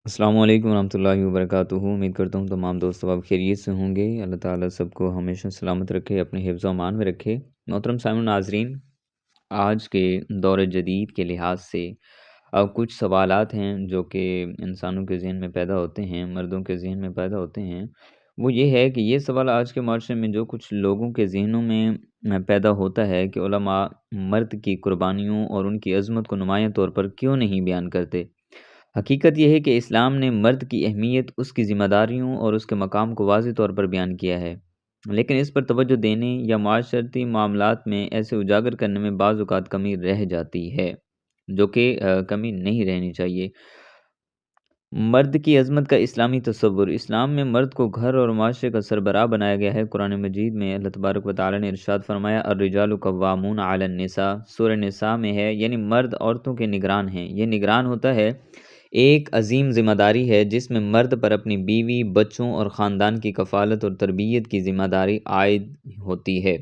السلام علیکم ورحمۃ اللہ وبرکاتہ۔ امید کرتا ہوں تمام دوست اب خیریت سے ہوں گے۔ اللہ تعالیٰ سب کو ہمیشہ سلامت رکھے، اپنے حفظ و امان میں رکھے۔ محترم سامعین و ناظرین، آج کے دور جدید کے لحاظ سے اب کچھ سوالات ہیں جو کہ انسانوں کے ذہن میں پیدا ہوتے ہیں، مردوں کے ذہن میں پیدا ہوتے ہیں۔ وہ یہ ہے کہ یہ سوال آج کے معاشرے میں جو کچھ لوگوں کے ذہنوں میں پیدا ہوتا ہے کہ علماء مرد کی قربانیوں اور ان کی عظمت کو نمایاں طور پر کیوں نہیں بیان کرتے۔ حقیقت یہ ہے کہ اسلام نے مرد کی اہمیت، اس کی ذمہ داریوں اور اس کے مقام کو واضح طور پر بیان کیا ہے، لیکن اس پر توجہ دینے یا معاشرتی معاملات میں ایسے اجاگر کرنے میں بعض اوقات کمی رہ جاتی ہے، جو کہ کمی نہیں رہنی چاہیے۔ مرد کی عظمت کا اسلامی تصور۔ اسلام میں مرد کو گھر اور معاشرے کا سربراہ بنایا گیا ہے۔ قرآن مجید میں اللہ تبارک و تعالی نے ارشاد فرمایا، الرجال قوامون علی النساء، سورہ نساء میں ہے، یعنی مرد عورتوں کے نگران ہیں۔ یہ نگران ہوتا ہے ایک عظیم ذمہ داری ہے جس میں مرد پر اپنی بیوی، بچوں اور خاندان کی کفالت اور تربیت کی ذمہ داری عائد ہوتی ہے۔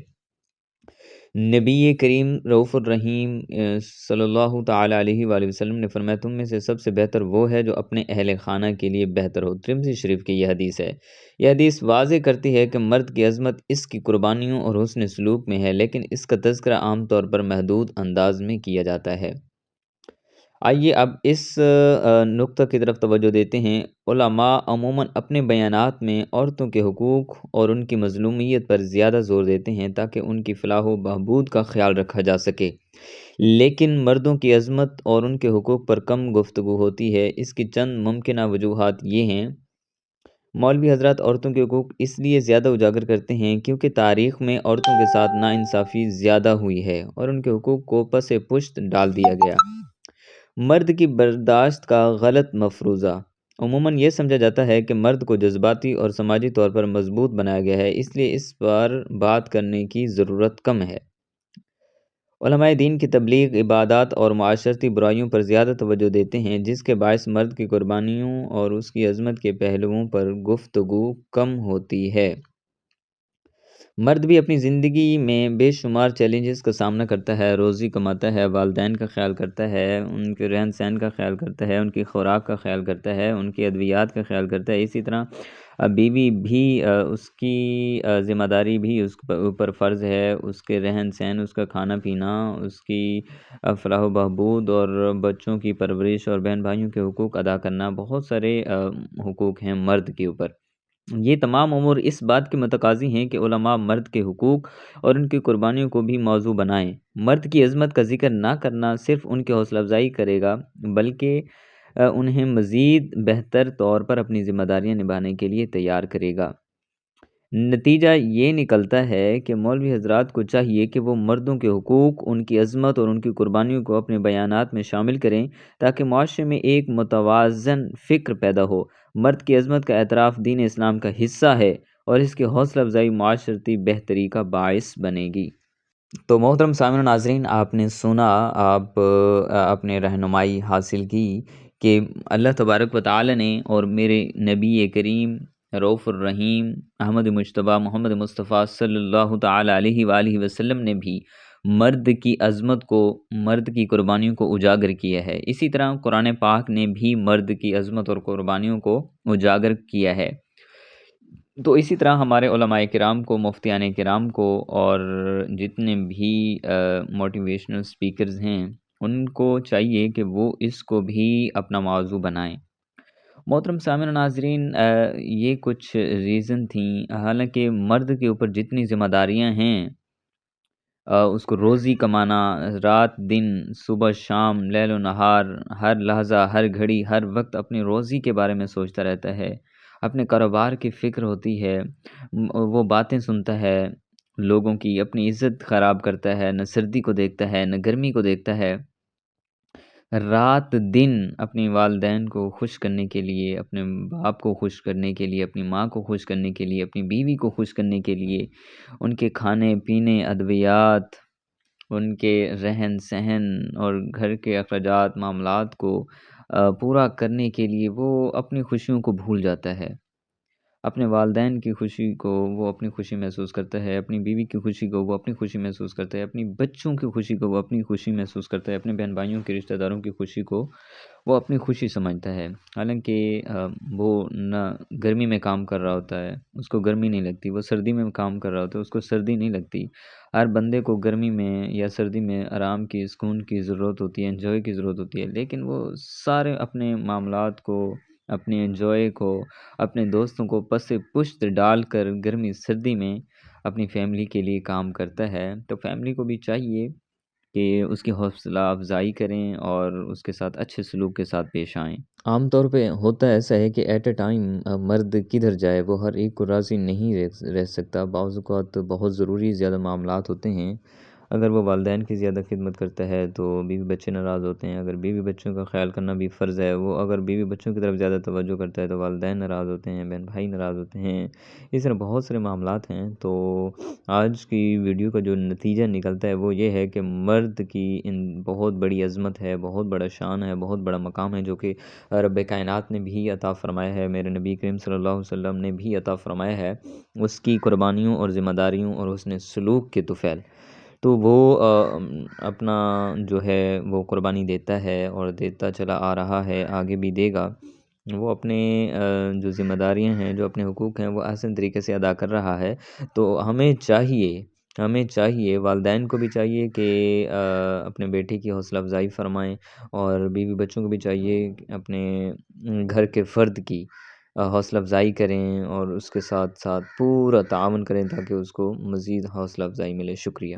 نبی کریم رؤوف الرحیم صلی اللہ تعالیٰ علیہ وآلہ وسلم نے فرمایا، تم میں سے سب سے بہتر وہ ہے جو اپنے اہل خانہ کے لیے بہتر ہو۔ ترمذی شریف کی یہ حدیث ہے۔ یہ حدیث واضح کرتی ہے کہ مرد کی عظمت اس کی قربانیوں اور حسن سلوک میں ہے، لیکن اس کا تذکرہ عام طور پر محدود انداز میں کیا جاتا ہے۔ آئیے اب اس نقطہ کی طرف توجہ دیتے ہیں۔ علماء عموماً اپنے بیانات میں عورتوں کے حقوق اور ان کی مظلومیت پر زیادہ زور دیتے ہیں تاکہ ان کی فلاح و بہبود کا خیال رکھا جا سکے، لیکن مردوں کی عظمت اور ان کے حقوق پر کم گفتگو ہوتی ہے۔ اس کی چند ممکنہ وجوہات یہ ہیں۔ مولوی حضرات عورتوں کے حقوق اس لیے زیادہ اجاگر کرتے ہیں کیونکہ تاریخ میں عورتوں کے ساتھ ناانصافی زیادہ ہوئی ہے اور ان کے حقوق کو پس پشت ڈال دیا گیا۔ مرد کی برداشت کا غلط مفروضہ۔ عموماً یہ سمجھا جاتا ہے کہ مرد کو جذباتی اور سماجی طور پر مضبوط بنایا گیا ہے، اس لیے اس پر بات کرنے کی ضرورت کم ہے۔ علماء دین کی تبلیغ، عبادات اور معاشرتی برائیوں پر زیادہ توجہ دیتے ہیں، جس کے باعث مرد کی قربانیوں اور اس کی عظمت کے پہلوؤں پر گفتگو کم ہوتی ہے۔ مرد بھی اپنی زندگی میں بے شمار چیلنجز کا سامنا کرتا ہے، روزی کماتا ہے، والدین کا خیال کرتا ہے، ان کے رہن سہن کا خیال کرتا ہے، ان کی خوراک کا خیال کرتا ہے، ان کی ادویات کا خیال کرتا ہے۔ اسی طرح بیوی بھی اس کی ذمہ داری بھی اس اوپر فرض ہے، اس کے رہن سہن، اس کا کھانا پینا، اس کی فلاح و بہبود اور بچوں کی پرورش اور بہن بھائیوں کے حقوق ادا کرنا، بہت سارے حقوق ہیں مرد کے اوپر۔ یہ تمام امور اس بات کے متقاضی ہیں کہ علماء مرد کے حقوق اور ان کی قربانیوں کو بھی موضوع بنائیں۔ مرد کی عظمت کا ذکر نہ کرنا صرف ان کی حوصلہ افزائی کرے گا، بلکہ انہیں مزید بہتر طور پر اپنی ذمہ داریاں نبھانے کے لیے تیار کرے گا۔ نتیجہ یہ نکلتا ہے کہ مولوی حضرات کو چاہیے کہ وہ مردوں کے حقوق، ان کی عظمت اور ان کی قربانیوں کو اپنے بیانات میں شامل کریں تاکہ معاشرے میں ایک متوازن فکر پیدا ہو۔ مرد کی عظمت کا اعتراف دین اسلام کا حصہ ہے اور اس کی حوصلہ افزائی معاشرتی بہتری کا باعث بنے گی۔ تو محترم سامعین و ناظرین، آپ نے سنا، آپ اپنے رہنمائی حاصل کی کہ اللہ تبارک و تعالی نے اور میرے نبی کریم رؤوف الرحیم احمد مجتبیٰ محمد مصطفیٰ صلی اللہ تعالی علیہ وآلہ وسلم نے بھی مرد کی عظمت کو، مرد کی قربانیوں کو اجاگر کیا ہے۔ اسی طرح قرآن پاک نے بھی مرد کی عظمت اور قربانیوں کو اجاگر کیا ہے۔ تو اسی طرح ہمارے علماء کرام کو، مفتیان کرام کو اور جتنے بھی موٹیویشنل سپیکرز ہیں ان کو چاہیے کہ وہ اس کو بھی اپنا موضوع بنائیں۔ محترم سامعین و ناظرین، یہ کچھ ریزن تھیں۔ حالانکہ مرد کے اوپر جتنی ذمہ داریاں ہیں، اس کو روزی کمانا، رات دن، صبح شام، لیل و نہار، ہر لحظہ، ہر گھڑی، ہر وقت اپنی روزی کے بارے میں سوچتا رہتا ہے، اپنے کاروبار کی فکر ہوتی ہے، وہ باتیں سنتا ہے لوگوں کی، اپنی عزت خراب کرتا ہے، نہ سردی کو دیکھتا ہے نہ گرمی کو دیکھتا ہے، رات دن اپنی والدین کو خوش کرنے کے لیے، اپنے باپ کو خوش کرنے کے لیے، اپنی ماں کو خوش کرنے کے لیے، اپنی بیوی کو خوش کرنے کے لیے، ان کے کھانے پینے، ادویات، ان کے رہن سہن اور گھر کے اخراجات، معاملات کو پورا کرنے کے لیے وہ اپنی خوشیوں کو بھول جاتا ہے۔ اپنے والدین کی خوشی کو وہ اپنی خوشی محسوس کرتا ہے، اپنی بیوی کی خوشی کو وہ اپنی خوشی محسوس کرتا ہے، اپنی بچوں کی خوشی کو وہ اپنی خوشی محسوس کرتا ہے، اپنے بہن بھائیوں کے رشتہ داروں کی خوشی کو وہ اپنی خوشی سمجھتا ہے۔ حالانکہ وہ نہ گرمی میں کام کر رہا ہوتا ہے، اس کو گرمی نہیں لگتی، وہ سردی میں کام کر رہا ہوتا ہے، اس کو سردی نہیں لگتی۔ ہر بندے کو گرمی میں یا سردی میں آرام کی، سکون کی ضرورت ہوتی ہے، انجوائے کی ضرورت ہوتی ہے، لیکن وہ سارے اپنے معاملات کو، اپنے انجوائے کو، اپنے دوستوں کو پس پشت ڈال کر گرمی سردی میں اپنی فیملی کے لیے کام کرتا ہے۔ تو فیملی کو بھی چاہیے کہ اس کی حوصلہ افزائی کریں اور اس کے ساتھ اچھے سلوک کے ساتھ پیش آئیں۔ عام طور پہ ہوتا ایسا ہے کہ ایٹ اے ٹائم مرد کدھر جائے وہ ہر ایک کو راضی نہیں رہ سکتا، بعض اوقات بہت ضروری زیادہ معاملات ہوتے ہیں، اگر وہ والدین کی زیادہ خدمت کرتا ہے تو بیوی بچے ناراض ہوتے ہیں، اگر بیوی بچوں کا خیال کرنا بھی فرض ہے، وہ اگر بیوی بچوں کی طرف زیادہ توجہ کرتا ہے تو والدین ناراض ہوتے ہیں، بہن بھائی ناراض ہوتے ہیں، اس طرح بہت سارے معاملات ہیں۔ تو آج کی ویڈیو کا جو نتیجہ نکلتا ہے وہ یہ ہے کہ مرد کی ان بہت بڑی عظمت ہے، بہت بڑا شان ہے، بہت بڑا مقام ہے جو کہ رب کائنات نے بھی عطا فرمایا ہے، میرے نبی کریم صلی اللہ علیہ وسلم نے بھی عطا فرمایا ہے، اس کی قربانیوں اور ذمہ داریوں اور حسن سلوک کے طفیل۔ تو وہ اپنا جو ہے وہ قربانی دیتا ہے اور دیتا چلا آ رہا ہے، آگے بھی دے گا۔ وہ اپنے جو ذمہ داریاں ہیں، جو اپنے حقوق ہیں وہ احسن طریقے سے ادا کر رہا ہے۔ تو ہمیں چاہیے والدین کو بھی چاہیے کہ اپنے بیٹے کی حوصلہ افزائی فرمائیں، اور بیوی بچوں کو بھی چاہیے کہ اپنے گھر کے فرد کی حوصلہ افزائی کریں اور اس کے ساتھ ساتھ پورا تعاون کریں تاکہ اس کو مزید حوصلہ افزائی ملے۔ شکریہ۔